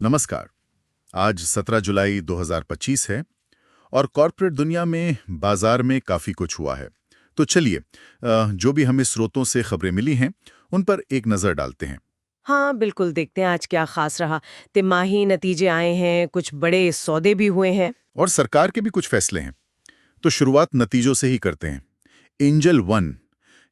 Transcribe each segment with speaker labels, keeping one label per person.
Speaker 1: नमस्कार। आज 17 जुलाई 2025 है और कॉर्पोरेट दुनिया में बाजार में काफ़ी कुछ हुआ है। तो चलिए जो भी हमें स्रोतों से खबरें मिली हैं उन पर एक नज़र डालते हैं।
Speaker 2: हाँ, बिल्कुल देखते हैं आज क्या खास रहा। तिमाही नतीजे आए हैं, कुछ बड़े सौदे भी हुए हैं।
Speaker 1: और सरकार के भी कुछ फैसले हैं। तो शुरुआत नतीजों से ही करते हैं। एंजल वन,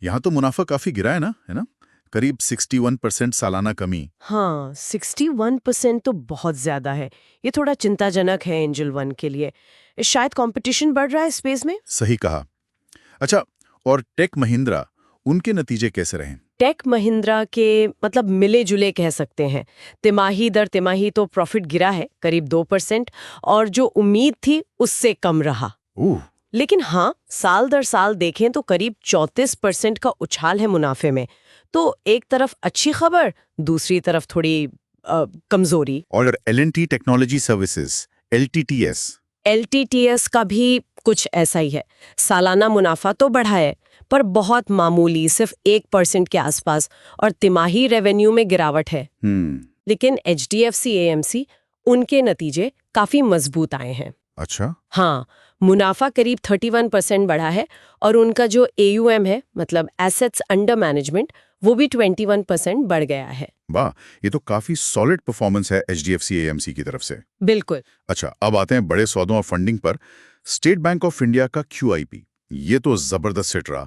Speaker 1: यहाँ तो मुनाफा काफ़ी गिरा है ना? करीब 61% सालाना कमी।
Speaker 2: हाँ, 61% तो बहुत ज्यादा है। ये थोड़ा चिंताजनक है एंजल वन के लिए। शायद कंपटीशन बढ़ रहा है स्पेस में।
Speaker 1: सही कहा। अच्छा, और टेक महिंद्रा, उनके नतीजे कैसे रहे?
Speaker 2: टेक महिंद्रा के मतलब मिले जुले कह सकते हैं। तिमाही दर तिमाही तो प्रॉफिट गिरा है करीब 2% और जो उम्मीद थी उससे कम रहा।
Speaker 1: ओह,
Speaker 2: लेकिन हाँ, साल दर साल देखें तो करीब 34% का उछाल है मुनाफे में। तो एक तरफ अच्छी खबर, दूसरी तरफ थोड़ी कमजोरी।
Speaker 1: और L&T technology services, LTTS।
Speaker 2: LTTS का भी कुछ ऐसा ही है। सालाना मुनाफा तो बढ़ा है, पर बहुत मामूली, सिर्फ 1% के आसपास, और तिमाही रेवेन्यू में गिरावट है। लेकिन एचडीएफसी एएमसी, उनके नतीजे काफी मजबूत आए हैं।
Speaker 1: अच्छा।
Speaker 2: हाँ, मुनाफा करीब 31% बढ़ा है और उनका जो एयूएम है, मतलब एसेट्स अंडर मैनेजमेंट, वो भी 21% बढ़ गया है।
Speaker 1: वाह, ये तो काफी सॉलिड परफॉर्मेंस है HDFC AMC की तरफ से।
Speaker 2: बिल्कुल।
Speaker 1: अच्छा, अब आते हैं बड़े सौदों और फंडिंग पर। स्टेट बैंक ऑफ इंडिया का QIP, ये तो जबरदस्त हिट रहा।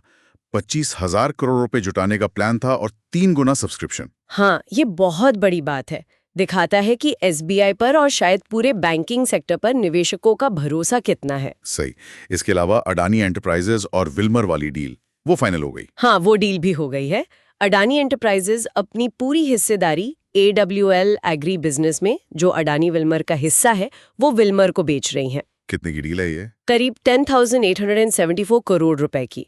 Speaker 1: 25,000 करोड़ रुपए जुटाने का प्लान था और 3 गुना सब्सक्रिप्शन।
Speaker 2: हाँ, ये बहुत बड़ी बात है। दिखाता है कि एसबीआई पर और शायद पूरे बैंकिंग सेक्टर पर निवेशकों का भरोसा कितना है।
Speaker 1: सही। इसके अलावा अडानी एंटरप्राइजेज और विल्मर वाली डील, वो फाइनल हो गई।
Speaker 2: हाँ, वो डील भी हो गई है। अडानी एंटरप्राइजेज अपनी पूरी हिस्सेदारी AWL एग्री बिजनेस में, जो अडानी विल्मर का हिस्सा है, वो विल्मर को बेच रही हैं।
Speaker 1: कितने की डील है ये?
Speaker 2: करीब 10,874 करोड़ रुपए की।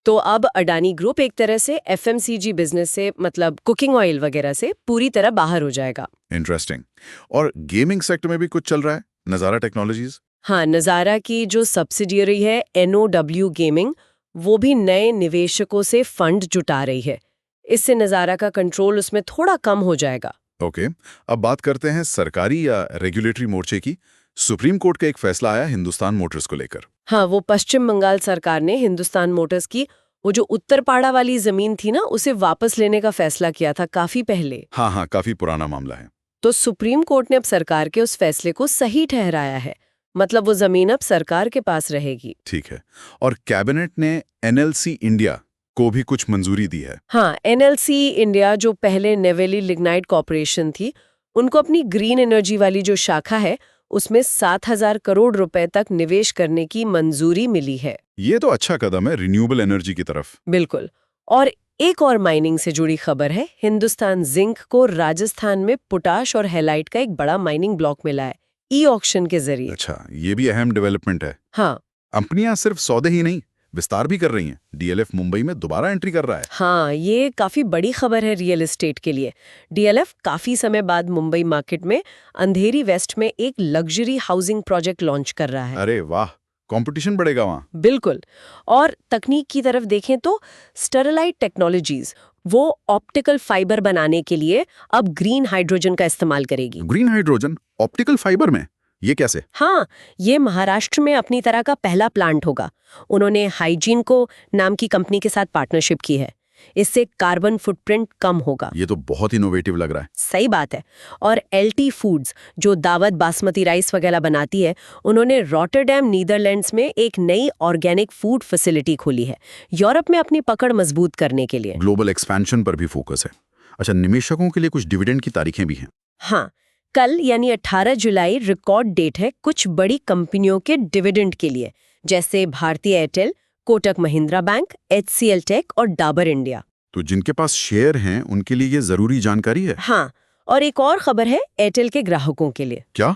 Speaker 2: तो अब अडानी ग्रुप एक तरह से FMCG बिजनेस से, मतलब कुकिंग ऑयल वगैरह से, पूरी तरह बाहर हो जाएगा।
Speaker 1: इंटरेस्टिंग। और गेमिंग सेक्टर में भी कुछ चल रहा है, नजारा टेक्नोलॉजीज।
Speaker 2: हाँ, नज़ारा की जो सब्सिडियरी है NOW गेमिंग, वो भी नए निवेशकों से फंड जुटा रही है। इससे नज़ारा का कंट्रोल उसमें थोड़ा कम हो जाएगा।
Speaker 1: ओके, अब बात करते हैं सरकारी या रेगुलेटरी मोर्चे की। सुप्रीम कोर्ट का एक फैसला आया हिंदुस्तान मोटर्स को लेकर।
Speaker 2: हाँ, वो पश्चिम बंगाल सरकार ने हिंदुस्तान मोटर्स की वो जो उत्तरपाड़ा वाली जमीन थी ना, उसे वापस लेने का फैसला किया था काफी पहले।
Speaker 1: हाँ हाँ, काफी पुराना मामला है।
Speaker 2: तो सुप्रीम कोर्ट ने अब सरकार के उस फैसले को सही ठहराया है। मतलब वो जमीन अब सरकार के पास रहेगी।
Speaker 1: ठीक है। और कैबिनेट ने NLC इंडिया को भी कुछ मंजूरी दी है।
Speaker 2: हाँ, NLC इंडिया, जो पहले नेवेली लिग्नाइट कॉर्पोरेशन थी, उनको अपनी ग्रीन एनर्जी वाली जो शाखा है, उसमें 7,000 करोड़ रुपए तक निवेश करने की मंजूरी मिली है।
Speaker 1: ये तो अच्छा कदम है रिन्यूएबल एनर्जी की तरफ।
Speaker 2: बिल्कुल। और एक और माइनिंग से जुड़ी खबर है। हिंदुस्तान जिंक को राजस्थान में पोटाश और हेलाइट का एक बड़ा माइनिंग ब्लॉक मिला है, ई-ऑक्शन के जरिए।
Speaker 1: अच्छा, ये भी अहम डेवलपमेंट है।
Speaker 2: हाँ।
Speaker 1: कंपनियां सिर्फ सौदे ही नहीं, विस्तार भी कर रही हैं। DLF मुंबई में दोबारा एंट्री कर रहा है।
Speaker 2: हाँ, ये काफी बड़ी खबर है रियल एस्टेट के लिए। DLF काफी समय बाद मुंबई मार्केट में अंधेरी वेस्ट में एक लग्जरी हाउसिंग प्रोजेक्ट लॉन्च कर रहा है।
Speaker 1: अरे वाह, कंपटीशन बढ़ेगा वहां।
Speaker 2: बिल्कुल। और तकनीक की तरफ देखें तो स्टरलाइट टेक्नोलॉजीज, वो ऑप्टिकल फाइबर बनाने के लिए अब ग्रीन हाइड्रोजन का इस्तेमाल करेगी।
Speaker 1: ग्रीन हाइड्रोजन ऑप्टिकल फाइबर में, ये कैसे?
Speaker 2: हाँ, ये महाराष्ट्र में अपनी तरह का पहला प्लांट होगा। उन्होंने हाइजीन को नाम की कंपनी के साथ पार्टनरशिप की है। इससे कार्बन फुटप्रिंट कम होगा।
Speaker 1: ये तो बहुत इनोवेटिव लग रहा है।
Speaker 2: सही बात है। और LT फूड्स, जो दावत बासमती राइस वगैरह बनाती है, उन्होंने रॉटरडैम नीदरलैंड्स में एक नई ऑर्गेनिक फूड फैसिलिटी खोली है, यूरोप में अपनी पकड़ मजबूत करने के लिए।
Speaker 1: ग्लोबल एक्सपेंशन पर भी फोकस है। अच्छा, निवेशकों के लिए कुछ डिविडेंड की तारीखें भी हैं।
Speaker 2: हाँ, कल यानी 18 जुलाई रिकॉर्ड डेट है कुछ बड़ी कंपनियों के डिविडेंड के लिए, जैसे Bharti Airtel, Kotak Mahindra bank, HCL tech और डाबर इंडिया।
Speaker 1: तो जिनके पास शेयर हैं उनके लिए ये जरूरी जानकारी है।
Speaker 2: हाँ, और एक और खबर है एयरटेल के ग्राहकों के लिए।
Speaker 1: क्या?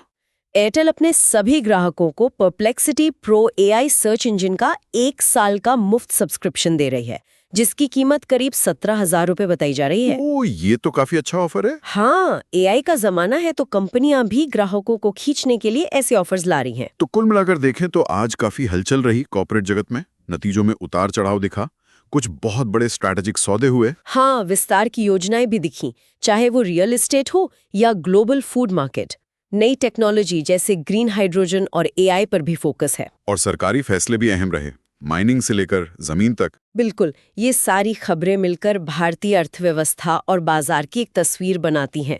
Speaker 2: एयरटेल अपने सभी ग्राहकों को perplexity pro AI search engine का 1 साल का मुफ्त सब्सक्रिप्शन दे रही है, जिसकी कीमत करीब 17,000 रुपए बताई जा रही है।
Speaker 1: ओ, ये तो काफी अच्छा ऑफर है।
Speaker 2: हाँ, AI का जमाना है तो कंपनियां भी ग्राहकों को खींचने के लिए ऐसे ऑफर्स ला रही हैं।
Speaker 1: तो कुल मिलाकर देखें तो आज काफी हलचल रही कॉर्पोरेट जगत में। नतीजों में उतार चढ़ाव दिखा,
Speaker 3: कुछ बहुत बड़े स्ट्रैटेजिक सौदे हुए।
Speaker 2: हाँ, विस्तार की योजनाएं भी दिखी, चाहे वो रियल एस्टेट हो या ग्लोबल फूड मार्केट। नई टेक्नोलॉजी जैसे ग्रीन हाइड्रोजन और एआई पर भी फोकस है।
Speaker 3: और सरकारी फैसले भी अहम रहे, माइनिंग से लेकर जमीन तक।
Speaker 2: बिल्कुल, ये सारी खबरें मिलकर भारतीय अर्थव्यवस्था और बाजार की एक तस्वीर बनाती हैं।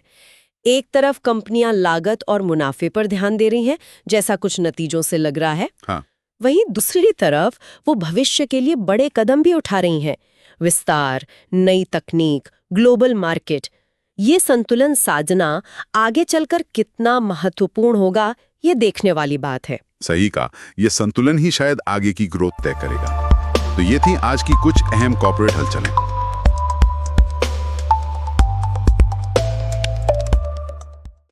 Speaker 2: एक तरफ कंपनियां लागत और मुनाफे पर ध्यान दे रही हैं, जैसा कुछ नतीजों से लग रहा है।
Speaker 3: हाँ।
Speaker 2: वहीं दूसरी तरफ वो भविष्य के लिए बड़े कदम भी उठा रही हैं। विस्तार, नई तकनीक, ग्लोबल मार्केट, ये संतुलन साधना आगे चलकर कितना महत्वपूर्ण होगा, ये देखने वाली बात है।
Speaker 3: सही कहा, ये संतुलन ही शायद आगे की ग्रोथ तय करेगा। तो ये थी आज की कुछ अहम कॉर्पोरेट हलचलें।